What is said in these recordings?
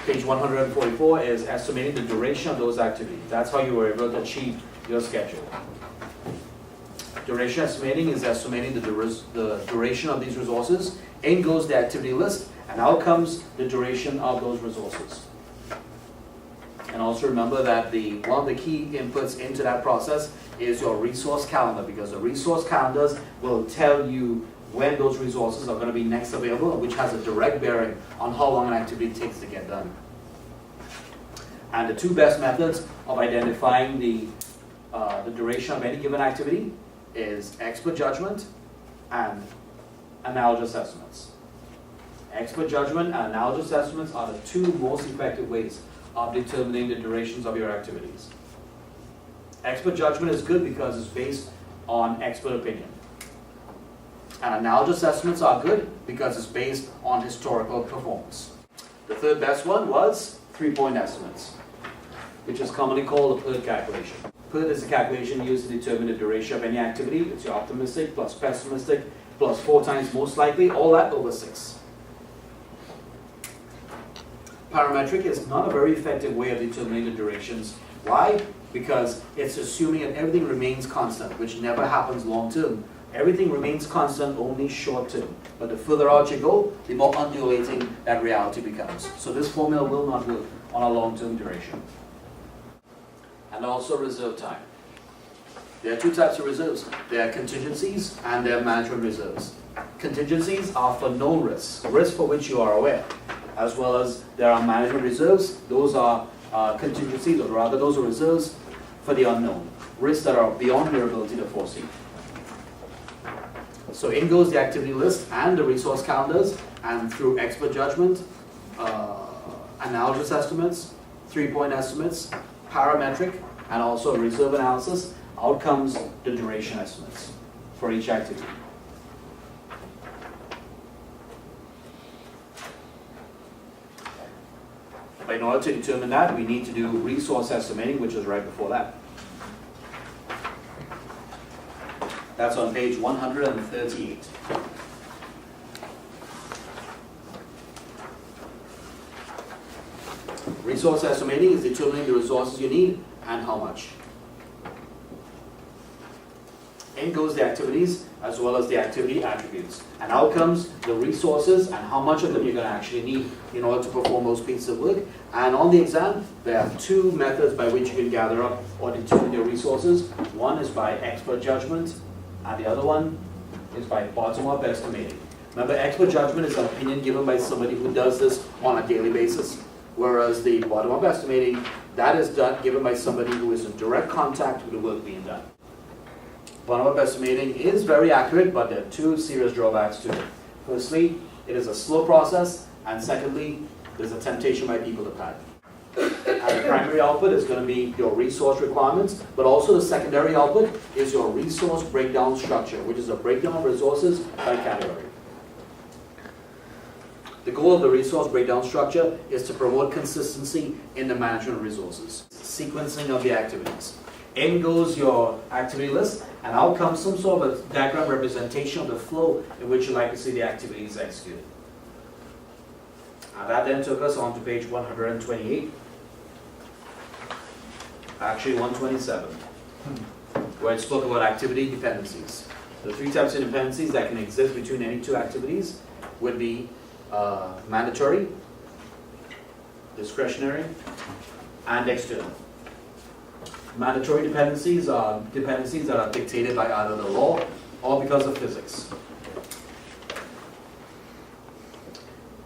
Page 144 is estimating the duration of those activities. That's how you were able to achieve your schedule. Duration estimating is estimating the duration of these resources. In goes the activity list, and out comes the duration of those resources. And also remember that one of the key inputs into that process is your resource calendar, because the resource calendars will tell you when those resources are going to be next available, which has a direct bearing on how long an activity takes to get done. And the two best methods of identifying the duration of any given activity is expert judgment and analogous estimates. Expert judgment and analogous estimates are the two most effective ways of determining the durations of your activities. Expert judgment is good because it's based on expert opinion. And analogous estimates are good because it's based on historical performance. The third best one was 3-point estimates, which is commonly called the PERT calculation. PERT is a calculation used to determine the duration of any activity. It's your optimistic plus pessimistic plus 4 times most likely, all that over 6. Parametric is not a very effective way of determining the durations. Why? Because it's assuming that everything remains constant, which never happens long term. Everything remains constant only short term. But the further out you go, the more undulating that reality becomes. So this formula will not work on a long-term duration. And also reserve time. There are 2 types of reserves. There are contingencies and there are management reserves. Contingencies are for known risks, risks for which you are aware, as well as there are management reserves. Those are contingencies, or rather those are reserves for the unknown, risks that are beyond your ability to foresee. So in goes the activity list and the resource calendars, and through expert judgment, analogous estimates, 3-point estimates, parametric, and also reserve analysis, out comes the duration estimates for each activity. But in order to determine that, we need to do resource estimating, which is right before that. That's on page 138. Resource estimating is determining the resources you need and how much. In goes the activities as well as the activity attributes. And out comes the resources and how much of them you're going to actually need in order to perform those pieces of work. And on the exam, there are 2 methods by which you can gather up or determine your resources. One is by expert judgment, and the other one is by bottom-up estimating. Remember, expert judgment is an opinion given by somebody who does this on a daily basis, whereas the bottom-up estimating, that is given by somebody who is in direct contact with the work being done. Bottom-up estimating is very accurate, but there are 2 serious drawbacks to it. Firstly, it is a slow process, and secondly, there's a temptation by people to panic. And the primary output is going to be your resource requirements, but also the secondary output is your resource breakdown structure, which is a breakdown of resources by category. The goal of the resource breakdown structure is to promote consistency in the management of resources. Sequencing of the activities. In goes your activity list, and out comes some sort of a diagram representation of the flow in which you like to see the activities executed. And that then took us on to page 128. Actually 127, where it spoke about activity dependencies. The 3 types of dependencies that can exist between any 2 activities would be mandatory, discretionary, and external. Mandatory dependencies are dependencies that are dictated by either the law or because of physics.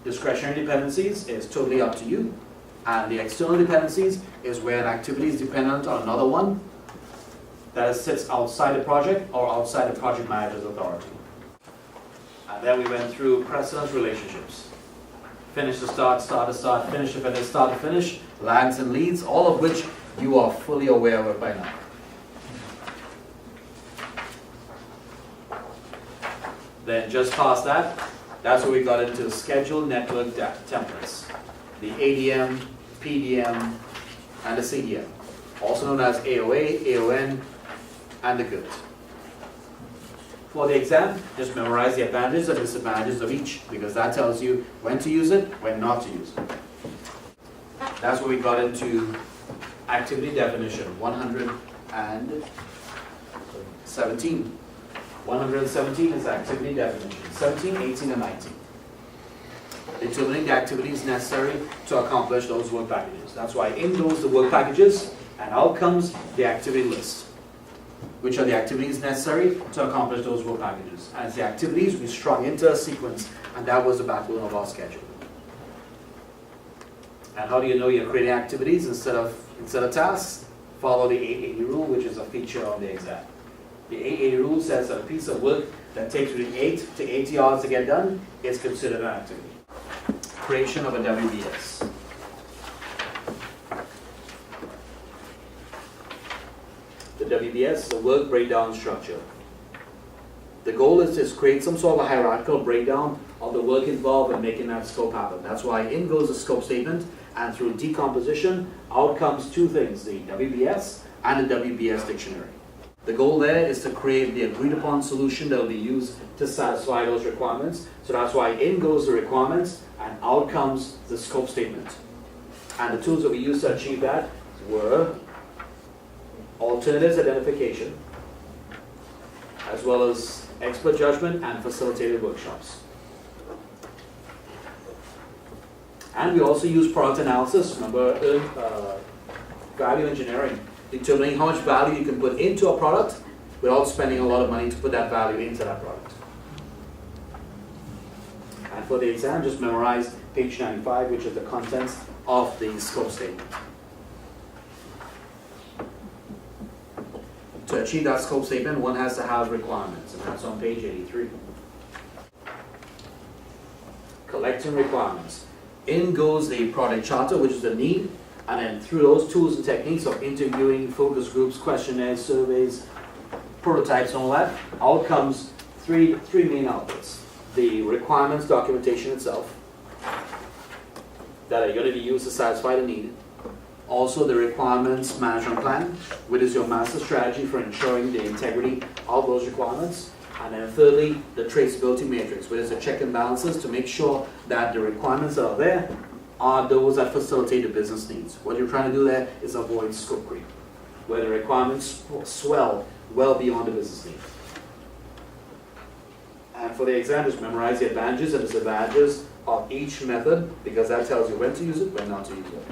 Discretionary dependencies is totally up to you. And the external dependencies is where an activity is dependent on another one that sits outside the project or outside the project manager's authority. And then we went through precedence relationships. Finish to start, start to start, finish to finish, start to finish, lags and leads, all of which you are fully aware of it by now. Then just past that, that's where we got into scheduled network templates. The ADM, PDM, and the CDM, also known as AOA, AON, and the GURT. For the exam, just memorize the advantages and disadvantages of each, because that tells you when to use it, when not to use it. That's where we got into activity definition, 117. 117 is activity definition, 17, 18, and 19. Determining the activities necessary to accomplish those work packages. That's why in goes the work packages, and out comes the activity list, which are the activities necessary to accomplish those work packages. As the activities, we strung into a sequence, and that was the backbone of our schedule. And how do you know you're creating activities instead of tasks? Follow the 880 rule, which is a feature of the exam. The 880 rule says that a piece of work that takes between 8 to 80 hours to get done is considered an activity. Creation of a WBS. The WBS is a work breakdown structure. The goal is to create some sort of a hierarchical breakdown of the work involved in making that scope happen. That's why in goes the scope statement, and through decomposition, out comes two things, the WBS and the WBS dictionary. The goal there is to create the agreed upon solution that will be used to satisfy those requirements. So that's why in goes the requirements and out comes the scope statement. And the tools that we used to achieve that were alternatives identification, as well as expert judgment and facilitated workshops. And we also use product analysis, remember value engineering, determining how much value you can put into a product without spending a lot of money to put that value into that product. And for the exam, just memorize page 95, which is the contents of the scope statement. To achieve that scope statement, one has to have requirements, and that's on page 83. Collecting requirements. In goes the product charter, which is the need, and then through those tools and techniques of interviewing, focus groups, questionnaires, surveys, prototypes, and all that, out comes three main outputs. The requirements documentation itself, that are going to be used to satisfy the need. Also the requirements management plan, which is your master strategy for ensuring the integrity of those requirements. And then thirdly, the traceability matrix, which is the check and balances to make sure that the requirements that are there are those that facilitate the business needs. What you're trying to do there is avoid scope creep, where the requirements swell well beyond the business need. And for the exam, just memorize the advantages and disadvantages of each method, because that tells you when to use it, when not to use it.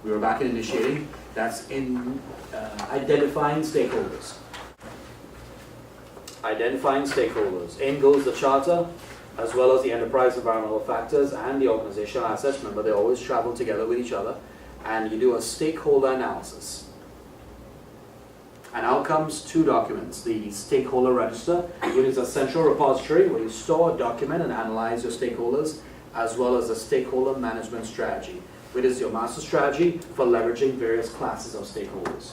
We were back in initiating. That's in identifying stakeholders. Identifying stakeholders. In goes the charter, as well as the enterprise environmental factors and the organizational assets. Remember, they always travel together with each other. And you do a stakeholder analysis. And out comes two documents. The stakeholder register, which is a central repository where you store, document, and analyze your stakeholders, as well as the stakeholder management strategy, which is your master strategy for leveraging various classes of stakeholders.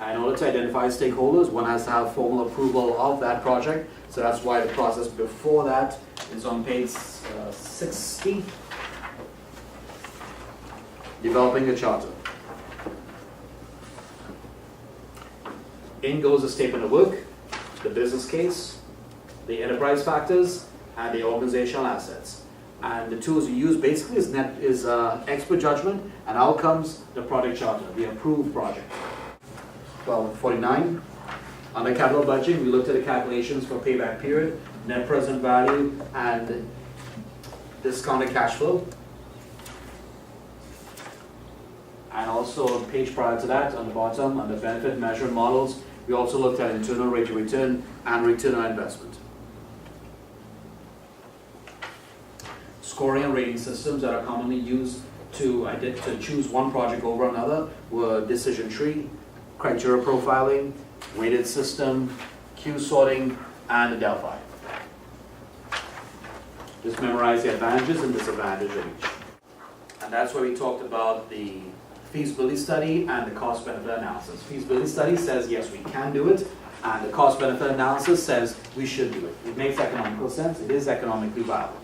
And in order to identify stakeholders, one has to have formal approval of that project. So that's why the process before that is on page 60. Developing a charter. In goes the statement of work, the business case, the enterprise factors, and the organizational assets. And the tools you use basically is expert judgment, and out comes the product charter, the approved project. 1249. Under capital budgeting, we looked at the calculations for payback period, net present value, and discounted cash flow. And also a page prior to that, on the bottom, under benefit measurement models, we also looked at internal rate of return and return on investment. Scoring and rating systems that are commonly used to choose one project over another were decision tree, criteria profiling, weighted system, queue sorting, and the Delphi. Just memorize the advantages and disadvantages of each. And that's where we talked about the feasibility study and the cost-benefit analysis. Feasibility study says, yes, we can do it, and the cost-benefit analysis says we should do it. It makes economical sense. It is economically viable.